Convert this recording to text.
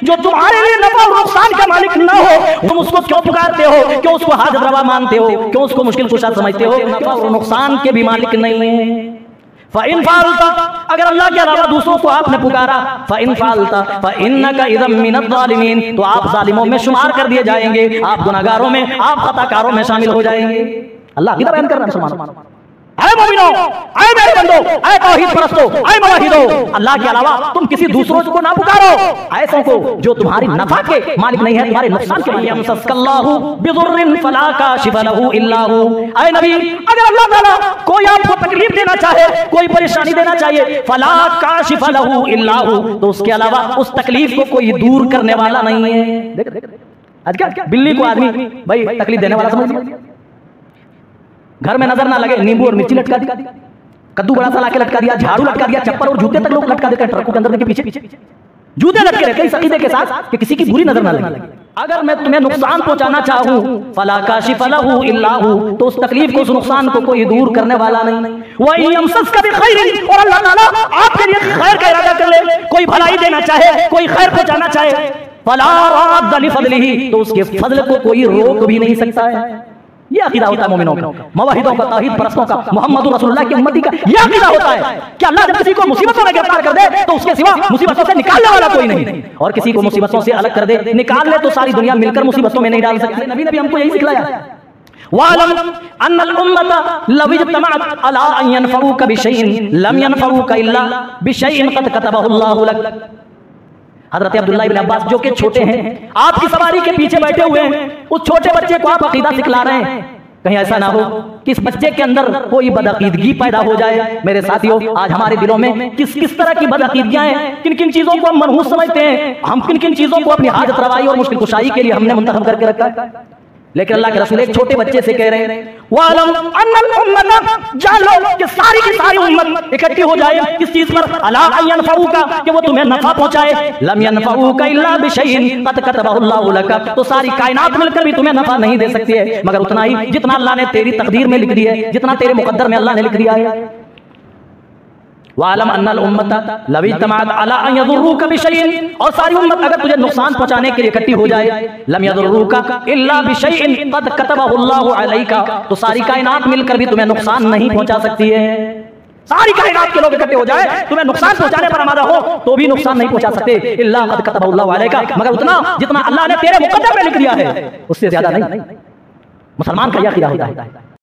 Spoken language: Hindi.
जो तुम्हारे लिए नफा और नुकसान का मालिक ना हो, तुम उसको क्यों पुकारते हो? क्यों उसको हाजत रवा मानते हो? क्यों उसको मुश्किल कुशा समझते हो? नफा और नुकसान के भी मालिक नहीं है। फ़इन फ़अलता, अगर अल्लाह के अलावा दूसरों को आपने पुकारा, फ़इन फ़अलता फ़इन्नका इज़म मिनज़ ज़ालिमीन, तो आप जालिमों में शुमार कर दिए जाएंगे, आप गुनाहगारों में, आप खताकारों में शामिल हो जाएंगे। अल्लाह की बयान कर रहा है मुसलमानों। ऐ मोमिनो, ऐ मेरे बंदो, ऐ तौहीद परस्तो, ऐ मुवाहिदो, अल्लाह के अलावा तुम किसी दूसरों को ना पुकारो, ऐसों को जो तुम्हारी नफा के मालिक नहीं है, तुम्हारे नुकसान के मालिक। यमसस्कल्लाहु बिदुर्रिन फला काशिफ लहु इल्ला हु, ऐ नबी, अगर अल्लाह ताला कोई आपको तकलीफ देना चाहे, कोई परेशानी देना चाहिए, फला काशिफ लहु इल्ला हु, तो उसके अलावा उस तकलीफ को कोई दूर करने वाला नहीं है। देख आज क्या बिल्ली को आदमी भाई तकलीफ देने वाला समझ लिया, घर में नजर ना लगे नींबू और मिर्ची लटका दी, कद्दू बड़ा सा लाके लटका दिया, झाड़ू लटका दिया, चप्पल और जूते तक लोग लटका देते हैं ट्रकों के अंदर के पीछे जूते लटके रहते हैं इस अकीदे के साथ कि किसी की बुरी नजर ना लगे। अगर मैं तुम्हें नुकसान पहुंचाना चाहूं, फला काशिफ लहु इल्ला हु, तो उस तकलीफ को, उस नुकसान को कोई दूर करने वाला नहीं। व इन यमसस्का बिखैर, और अल्लाह ताला आपके लिए खैर का इरादा कर ले, कोई भलाई देना चाहे, कोई खैर पहुंचाना चाहे, फला रद्द लिफज़लिही, तो उसके फजल को कोई रोक भी नहीं सकता है। ये अकीदा होता है मोमिनों का, मुवाहिदों का, तौहीद परस्तों का, मोहम्मद रसूलुल्लाह की उम्मती का ये अकीदा होता है कि अल्लाह जब किसी को मुसीबतों में गिरफ्तार कर दे तो उसके सिवा मुसीबतों से निकालने वाला कोई नहीं, और किसी को मुसीबतों से अलग कर दे, निकाल ले तो सारी दुनिया मिलकर मुसीबतों में नहीं डाल सकती। नबी ने हमको यही सिखलाया। वालम अन्नल उम्मत लव इज्तमअत अला अन यनफऊका बिशैइन लम यनफऊका इल्ला बिशैइन क़द कतबहु अल्लाहु लक। हज़रत अब्दुल्लाह इब्न अब्बास जो कि छोटे हैं, आपकी सवारी के पीछे बैठे हुए हैं, उस छोटे बच्चे को आप अकीदा सिखला रहे हैं। कहीं ऐसा ना हो कि इस बच्चे के अंदर कोई बदअकीदगी पैदा हो जाए। मेरे साथियों, आज हमारे दिलों में किस किस तरह की बदअकीदगियां हैं, किन किन चीजों को हम मनहूस समझते हैं, हम किन किन चीजों को अपनी हाजत रवाई और मुश्किल कुशाई के लिए हमने मुंतखब करके रखा है। लेकिन अल्लाह के रसूल एक छोटे बच्चे से कह रहे हैं, वालम अन्नल उम्मत, जान लो कि सारी की सारी उम्मत इकट्ठी हो जाए किस चीज पर, अला अन यनफऊका, कि वो तुम्हें नफा पहुंचाए, लम यनफऊका इल्ला बिशैइन क़द कतबहु अल्लाहु लक, तो सारी कायनात मिलकर भी तुम्हें नफा नहीं दे सकती है मगर उतना ही जितना अल्लाह ने तेरी तकदीर में लिख दिया है, जितना तेरे मुकद्दर में अल्लाह ने लिख दिया है। वालम अन्नल उम्मत लव इज्तमअत अला अन यदुर्रुका बिशैइन, और सारी उम्मत अगर तुझे नुकसान पहुंचाने के लिए इकट्ठी हो जाए, लम यदुर्रुका इल्ला बिशैइन क़द कतबहु अल्लाहु अलैका, तो सारी कायनात मिलकर भी तुम्हें नुकसान नहीं पहुंचा सकती है। सारी कायनात के लोग इकट्ठे हो जाए, तुम्हें नुकसान पहुंचाने पर आमादा हो तो भी नुकसान नहीं पहुंचा सकते, इल्ला क़द कतबहु अल्लाहु अलैका, मगर उतना जितना अल्लाह ने तेरे मुकद्दर में लिख दिया है उससे ज्यादा नहीं। मुसलमान का यह अकीदा होता है।